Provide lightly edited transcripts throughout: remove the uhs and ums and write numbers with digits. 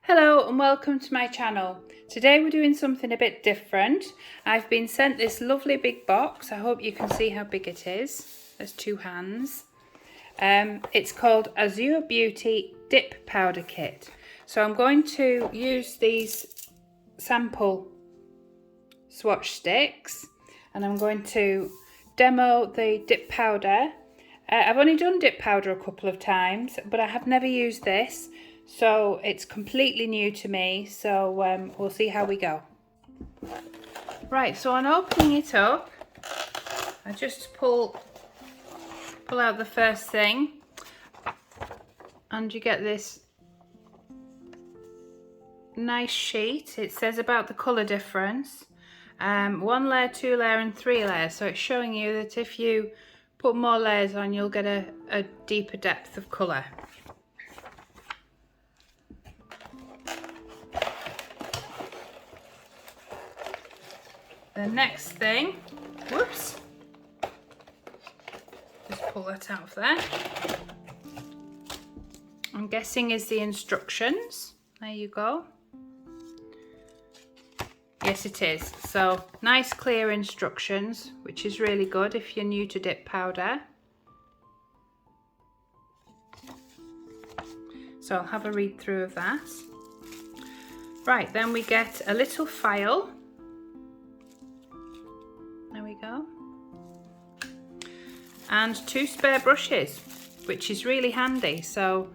Hello and welcome to my channel. Today we're doing something a bit different. I've been sent this lovely big box. I hope you can see how big it is. There's two hands. It's called AZUREBEAUTY Dip Powder Kit. So I'm going to use these sample swatch sticks and I'm going to demo the dip powder. I've only done dip powder a couple of times, but I have never used this. So it's completely new to me, so we'll see how we go. Right, so on opening it up, I just pull out the first thing and you get this nice sheet. It says about the colour difference. 1 layer, 2 layer and 3 layers, so it's showing you that if you put more layers on you'll get a deeper depth of colour. The next thing, whoops, just pull that out of there. I'm guessing is the instructions. There you go. Yes, it is. So nice clear instructions, which is really good if you're new to dip powder. So I'll have a read through of that. Right, then we get a little file. There we go. And 2 spare brushes, which is really handy. So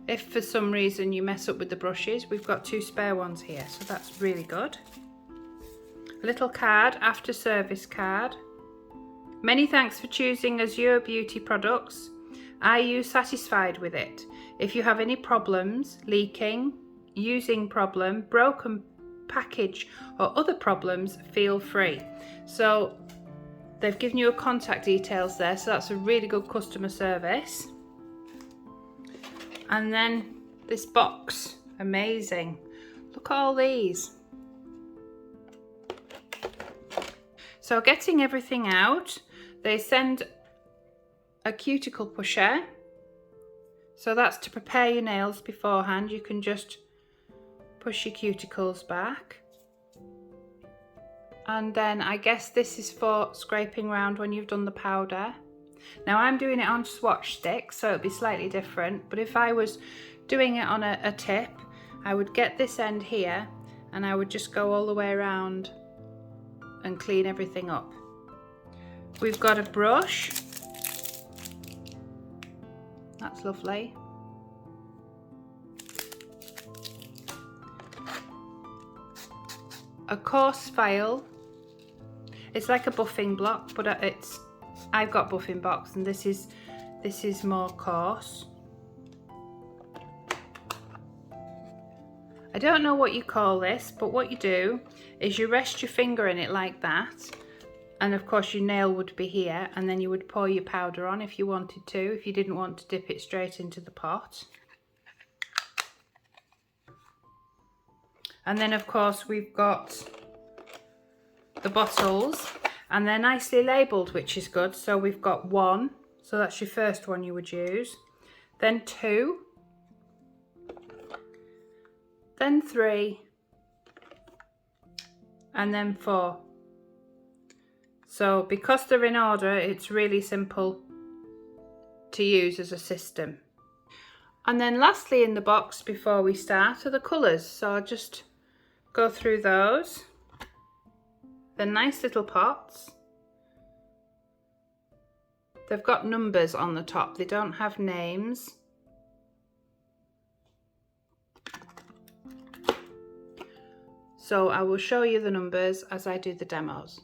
if for some reason you mess up with the brushes, we've got 2 spare ones here. So that's really good. A little card, after service card. Many thanks for choosing AZUREBEAUTY products. Are you satisfied with it? If you have any problems, leaking, using problem, broken package or other problems, feel free. So they've given you a contact details there, so that's a really good customer service. And then this box, amazing. Look at all these. So getting everything out, they send a cuticle pusher. So that's to prepare your nails beforehand. You can just push your cuticles back. And then I guess this is for scraping around when you've done the powder. Now I'm doing it on swatch sticks, so it'll be slightly different. But if I was doing it on a tip, I would get this end here and I would just go all the way around and clean everything up. We've got a brush. That's lovely. A coarse file. It's like a buffing block, but I've got buffing blocks and this is more coarse. I don't know what you call this, but what you do is you rest your finger in it like that, and of course your nail would be here, and then you would pour your powder on if you wanted to, if you didn't want to dip it straight into the pot. And then of course we've got the bottles, and they're nicely labelled, which is good. So we've got 1, so that's your first one you would use, then 2, then 3, and then 4. So because they're in order, it's really simple to use as a system. And then lastly in the box before we start are the colours. So I'll just go through those. They're nice little pots. They've got numbers on the top, they don't have names. So I will show you the numbers as I do the demos.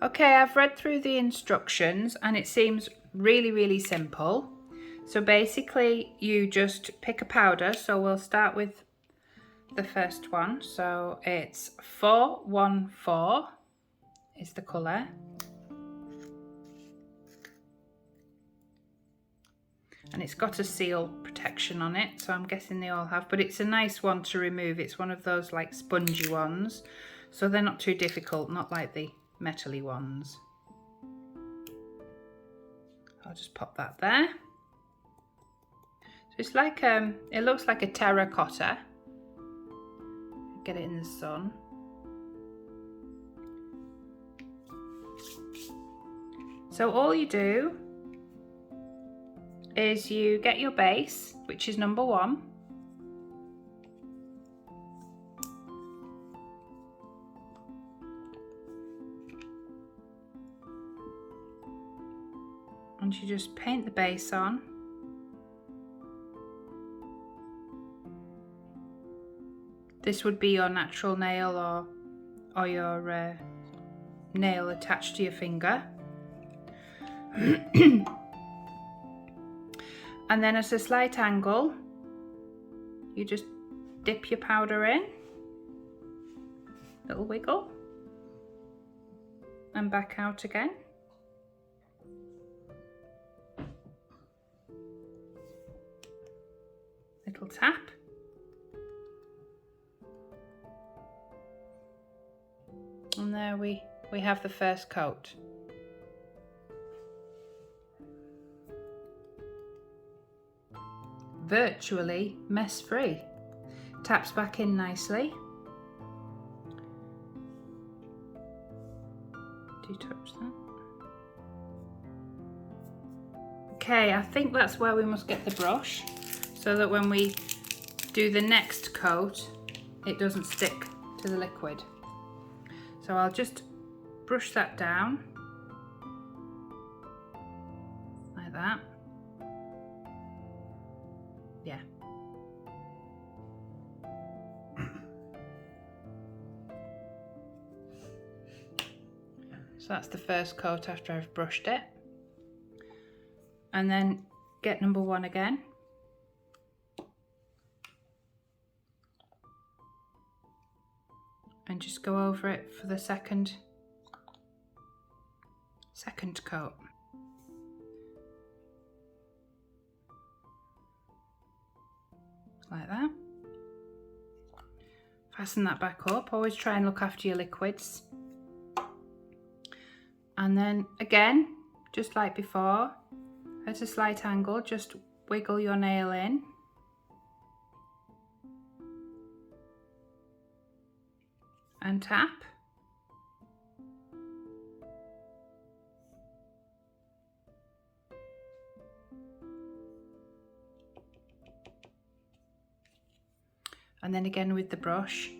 Okay, I've read through the instructions and it seems really simple. So basically you just pick a powder, so we'll start with the first one. So it's 414 is the colour. And it's got a seal protection on it, so I'm guessing they all have, but it's a nice one to remove. It's one of those like spongy ones, so they're not too difficult, not like the metally ones. I'll just pop that there. So it's like it looks like a terracotta, get it in the sun. So all you do is you get your base, which is number 1. And you just paint the base on. This would be your natural nail or your nail attached to your finger. And then at a slight angle, you just dip your powder in, little wiggle, and back out again. Little tap. And there we have the first coat. Virtually mess-free. Taps back in nicely. Do you touch that? Okay, I think that's where we must get the brush, so that when we do the next coat, it doesn't stick to the liquid. So I'll just brush that down, like that. Yeah. So that's the first coat after I've brushed it. And then get number 1 again. And just go over it for the second coat. Like that. Fasten that back up. Always try and look after your liquids. And then again, just like before, at a slight angle, just wiggle your nail in. And tap. And then again with the brush.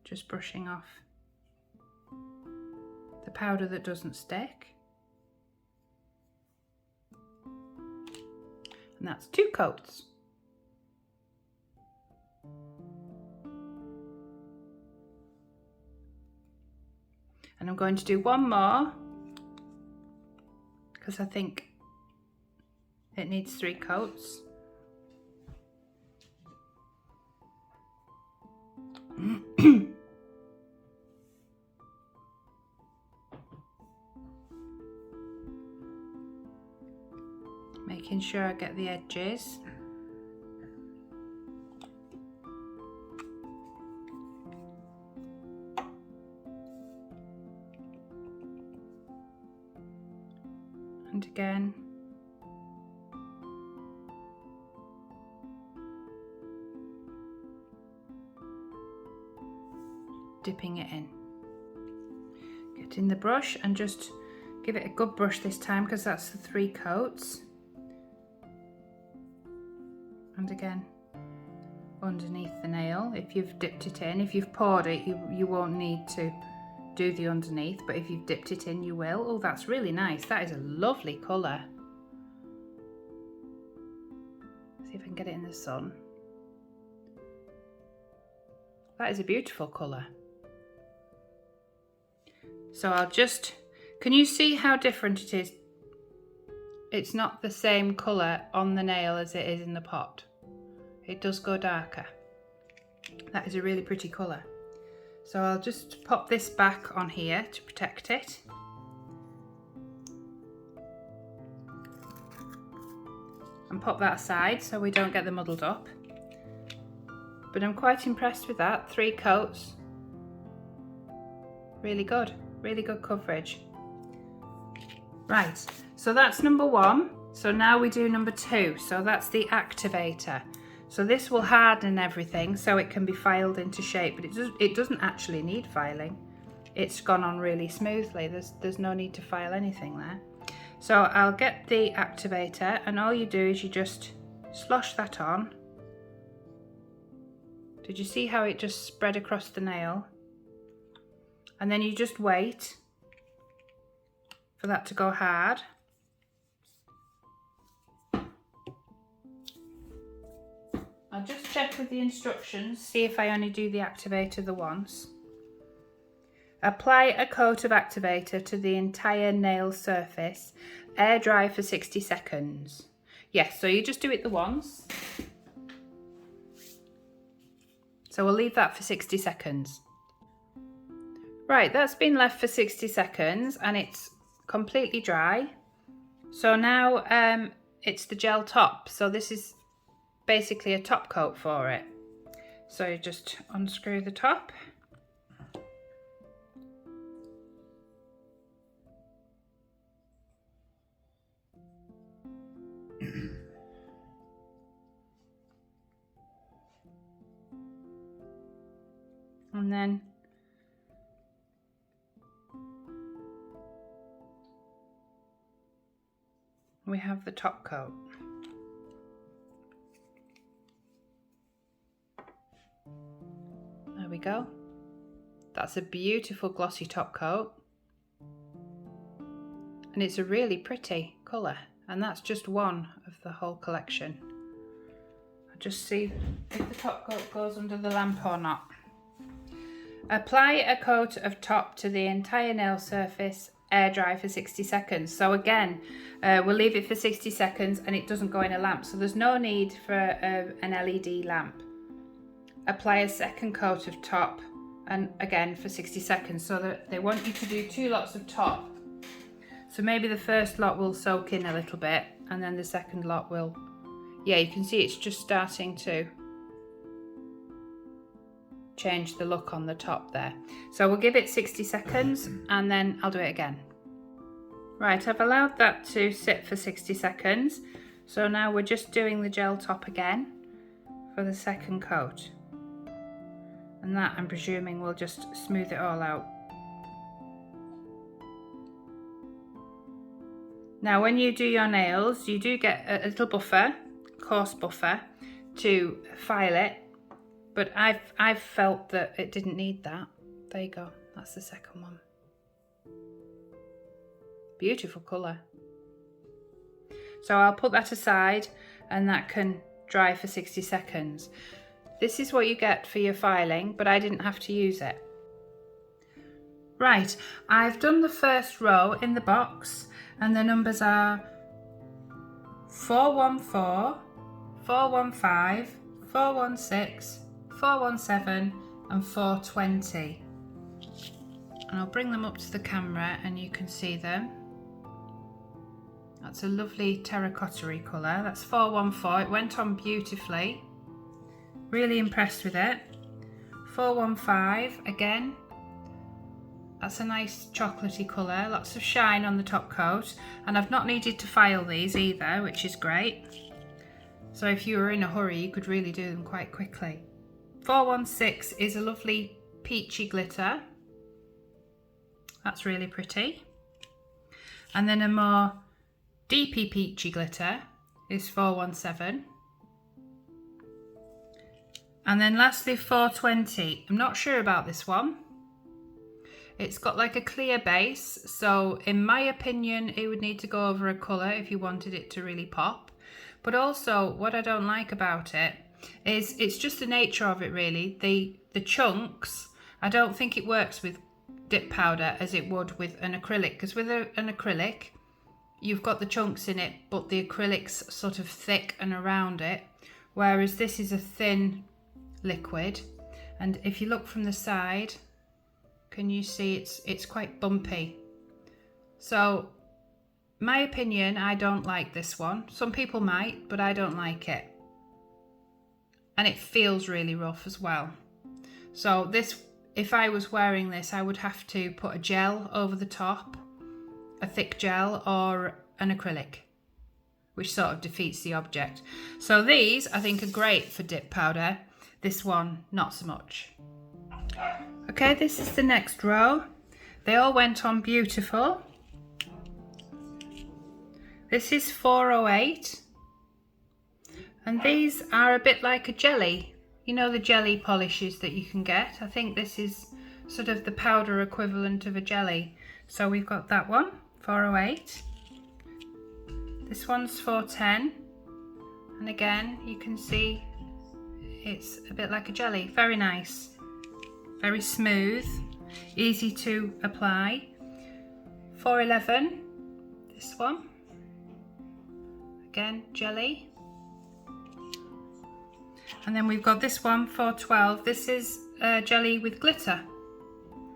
Just brushing off the powder that doesn't stick. And that's 2 coats. And I'm going to do 1 more because I think it needs 3 coats. Making sure I get the edges. And again. Dipping it in. Get in the brush and just give it a good brush this time because that's the 3 coats. And again, underneath the nail, if you've dipped it in. If you've poured it, you won't need to do the underneath, but if you've dipped it in, you will. Oh, that's really nice. That is a lovely colour. See if I can get it in the sun. That is a beautiful colour. So I'll just, can you see how different it is? It's not the same colour on the nail as it is in the pot. It does go darker. That is a really pretty colour. So I'll just pop this back on here to protect it. And pop that aside so we don't get them muddled up. But I'm quite impressed with that. 3 coats. Really good. Really good coverage. Right, so that's number 1. So now we do number 2. So that's the activator. So this will harden everything so it can be filed into shape, but it doesn't actually need filing. It's gone on really smoothly. There's no need to file anything there. So I'll get the activator, and all you do is you just slosh that on. Did you see how it just spread across the nail? And then you just wait for that to go hard. I'll just check with the instructions, see if I only do the activator the once. Apply a coat of activator to the entire nail surface. Air dry for 60 seconds. Yes, so you just do it the once. So we'll leave that for 60 seconds. Right, that's been left for 60 seconds and it's completely dry. So now it's the gel top. So this is basically a top coat for it. So you just unscrew the top. And then we have the top coat. There we go. That's a beautiful glossy top coat. And it's a really pretty colour. And that's just one of the whole collection. I'll just see if the top coat goes under the lamp or not. Apply a coat of top to the entire nail surface. Air dry for 60 seconds. So again, we'll leave it for 60 seconds and it doesn't go in a lamp. So there's no need for an LED lamp. Apply a second coat of top and again for 60 seconds. So that they want you to do 2 lots of top. So maybe the first lot will soak in a little bit and then the second lot will, yeah, you can see it's just starting to change the look on the top there. So we'll give it 60 seconds and then I'll do it again. Right, I've allowed that to sit for 60 seconds. So now we're just doing the gel top again for the second coat. And that, I'm presuming, will just smooth it all out. Now when you do your nails, you do get a little buffer, coarse buffer, to file it. But I've felt that it didn't need that. There you go, that's the second one. Beautiful colour. So I'll put that aside and that can dry for 60 seconds. This is what you get for your filing, but I didn't have to use it. Right, I've done the first row in the box and the numbers are 414, 415, 416, 417 and 420. And I'll bring them up to the camera and you can see them. That's a lovely terracotta-y colour. That's 414. It went on beautifully. Really impressed with it. 415 again. That's a nice chocolatey colour. Lots of shine on the top coat. And I've not needed to file these either, which is great. So if you were in a hurry, you could really do them quite quickly. 416 is a lovely peachy glitter. That's really pretty. And then a more deepy peachy glitter is 417. And then lastly 420. I'm not sure about this one. It's got like a clear base, so in my opinion it would need to go over a colour if you wanted it to really pop. But also what I don't like about it is it's just the nature of it really. The chunks, I don't think it works with dip powder as it would with an acrylic, because with an acrylic you've got the chunks in it but the acrylic's sort of thick and around it, whereas this is a thin liquid. And if you look from the side, can you see it's quite bumpy? So my opinion, I don't like this one. Some people might, but I don't like it. And it feels really rough as well. So this, if I was wearing this, I would have to put a gel over the top, a thick gel or an acrylic. which sort of defeats the object. So these I think are great for dip powder. This one, not so much. Okay, this is the next row. They all went on beautiful. This is 408. And these are a bit like a jelly. You know the jelly polishes that you can get? I think this is sort of the powder equivalent of a jelly. So we've got that one, 408. This one's 410. And again, you can see it's a bit like a jelly. Very nice. Very smooth. Easy to apply. 411. This one. Again, jelly. And then we've got this one, 412. This is jelly with glitter.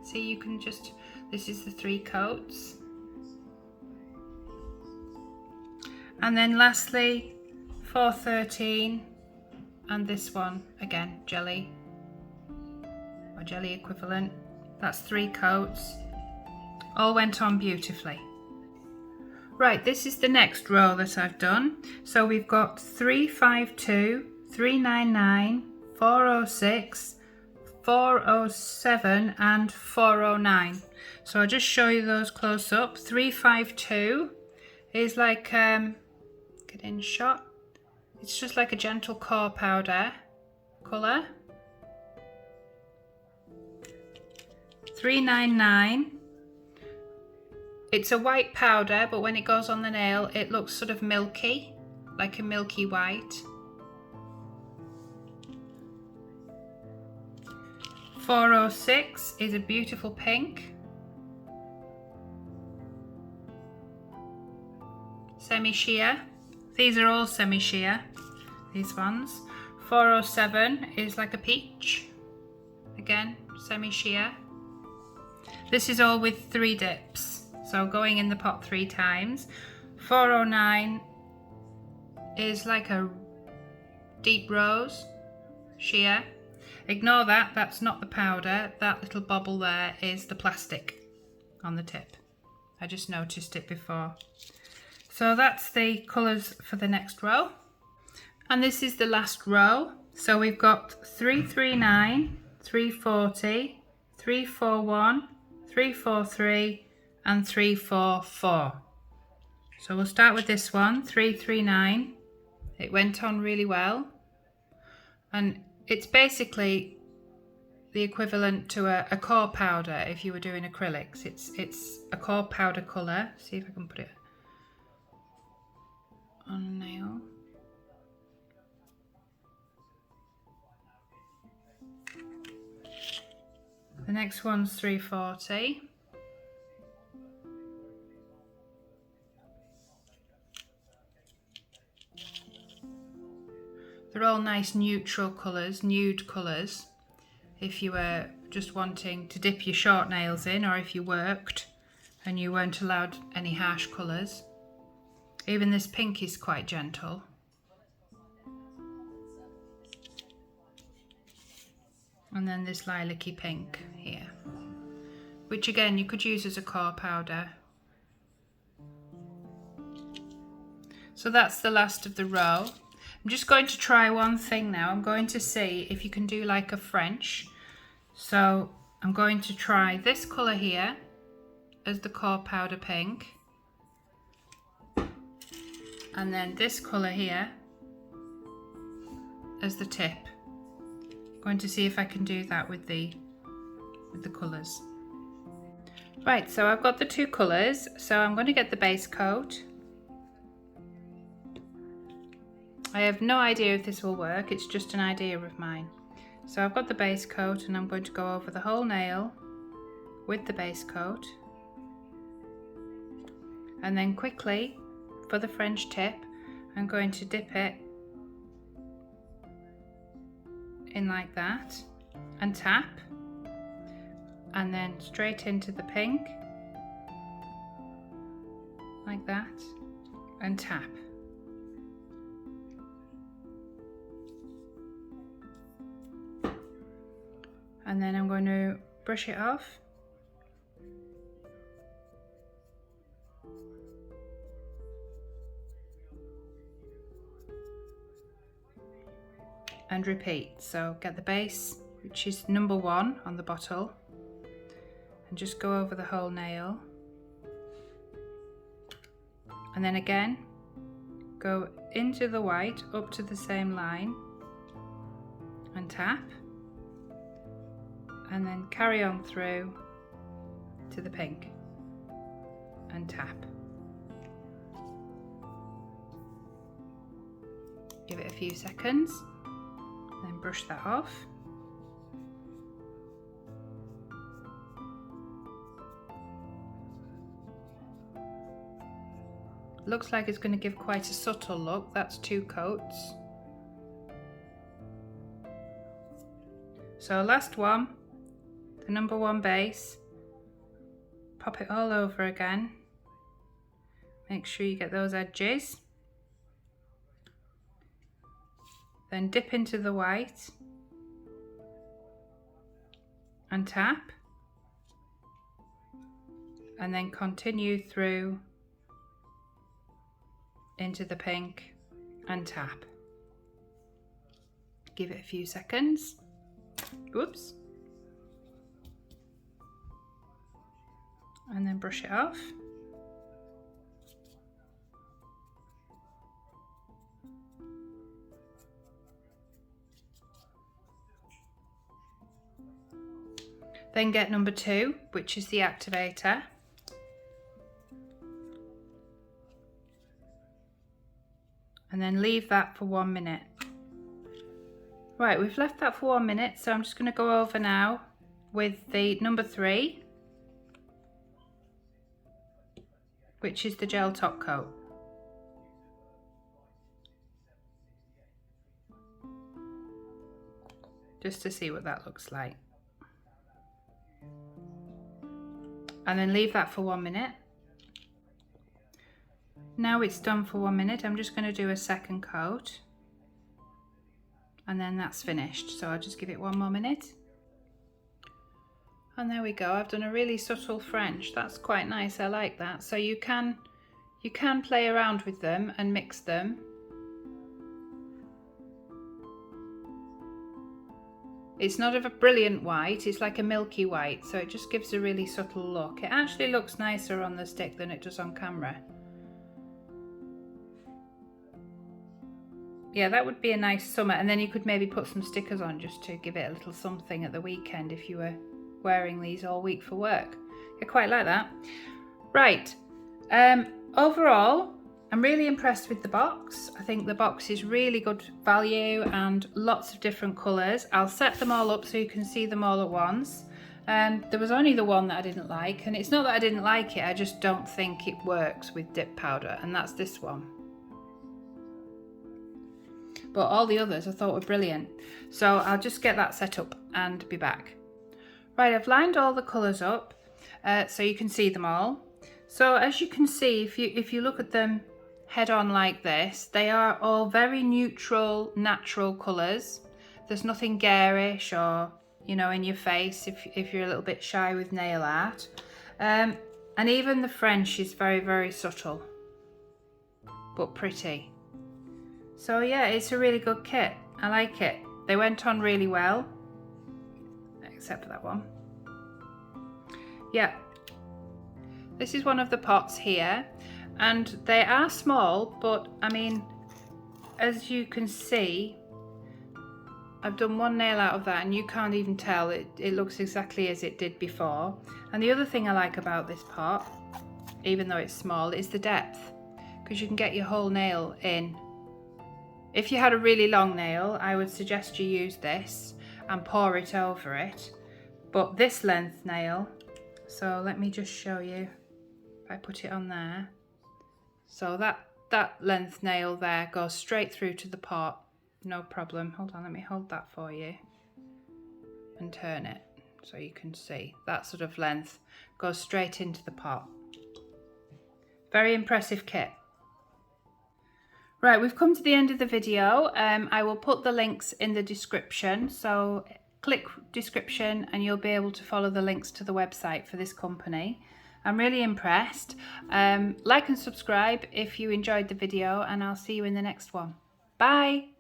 See, you can just, this is the 3 coats. And then lastly, 413, and this one, again, jelly, or jelly equivalent. That's 3 coats. All went on beautifully. Right, this is the next row that I've done. So we've got 352, 399, 406, 407 and 409. So I'll just show you those close up. 352 is like, get in shot. It's just like a gentle core powder colour. 399. It's a white powder, but when it goes on the nail, it looks sort of milky, like a milky white. 406 is a beautiful pink. Semi-sheer. These are all semi-sheer, these ones. 407 is like a peach. Again, semi-sheer. This is all with 3 dips, so going in the pot 3 times. 409 is like a deep rose, sheer. Ignore that, that's not the powder. That little bobble there is the plastic on the tip. I just noticed it before. So that's the colours for the next row. And this is the last row. So we've got 339, 340, 341, 343 and 344. So we'll start with this one, 339. It went on really well. And it's basically the equivalent to a core powder if you were doing acrylics. It's a core powder colour. See if I can put it on a nail. The next one's 340. They're all nice neutral colours, nude colours, if you were just wanting to dip your short nails in, or if you worked and you weren't allowed any harsh colours. Even this pink is quite gentle. And then this lilac-y pink here, which again you could use as a core powder. So that's the last of the row. I'm just going to try one thing now. I'm going to see if you can do like a French. So I'm going to try this colour here as the core powder pink. And then this colour here as the tip. I'm going to see if I can do that with the colours. Right, so I've got the 2 colours. So I'm going to get the base coat. I have no idea if this will work, it's just an idea of mine. So I've got the base coat and I'm going to go over the whole nail with the base coat. And then quickly, for the French tip, I'm going to dip it in like that and tap. And then straight into the pink, like that, and tap. And then I'm going to brush it off. and repeat. So get the base, which is number 1 on the bottle, and just go over the whole nail. And then again, go into the white up to the same line and tap, and then carry on through to the pink and tap. Give it a few seconds, then brush that off. Looks like it's going to give quite a subtle look. That's 2 coats. So last one, the number 1 base, pop it all over again. Make sure you get those edges. Then dip into the white and tap, and then continue through into the pink and tap. Give it a few seconds. Whoops. And then brush it off. Then get number 2, which is the activator. And then leave that for 1 minute. Right, we've left that for 1 minute, so I'm just going to go over now with the number 3, which is the gel top coat. Just to see what that looks like. And then leave that for 1 minute. Now it's done for 1 minute, I'm just going to do a second coat. And then that's finished. So I'll just give it 1 more minute. And there we go. I've done a really subtle French. That's quite nice. I like that. So you can play around with them and mix them. It's not of a brilliant white, it's like a milky white, so it just gives a really subtle look. It actually looks nicer on the stick than it does on camera. Yeah, that would be a nice summer, and then you could maybe put some stickers on just to give it a little something at the weekend if you were wearing these all week for work. I quite like that. Right, overall, I'm really impressed with the box. I think the box is really good value and lots of different colours. I'll set them all up so you can see them all at once. There was only the one that I didn't like, and it's not that I didn't like it, I just don't think it works with dip powder, and that's this one. But all the others I thought were brilliant. So I'll just get that set up and be back. Right, I've lined all the colours up so you can see them all. So as you can see, if you look at them head on like this, they are all very neutral, natural colours. There's nothing garish or, you know, in your face if you're a little bit shy with nail art. And even the French is very, very subtle, but pretty. So yeah, it's a really good kit. I like it. They went on really well, except for that one. Yeah. This is one of the pots here, and they are small, but I mean, as you can see, I've done one nail out of that and you can't even tell. It looks exactly as it did before. And the other thing I like about this pot, even though it's small, is the depth, because you can get your whole nail in. If you had a really long nail, I would suggest you use this and pour it over it. But this length nail, so let me just show you. I put it on there, so that length nail there goes straight through to the pot, no problem. Hold on, let me hold that for you and turn it so you can see. That sort of length goes straight into the pot. Very impressive kit. Right, we've come to the end of the video. I will put the links in the description, so click description and you'll be able to follow the links to the website for this company. I'm really impressed. Like and subscribe if you enjoyed the video, and I'll see you in the next one. Bye!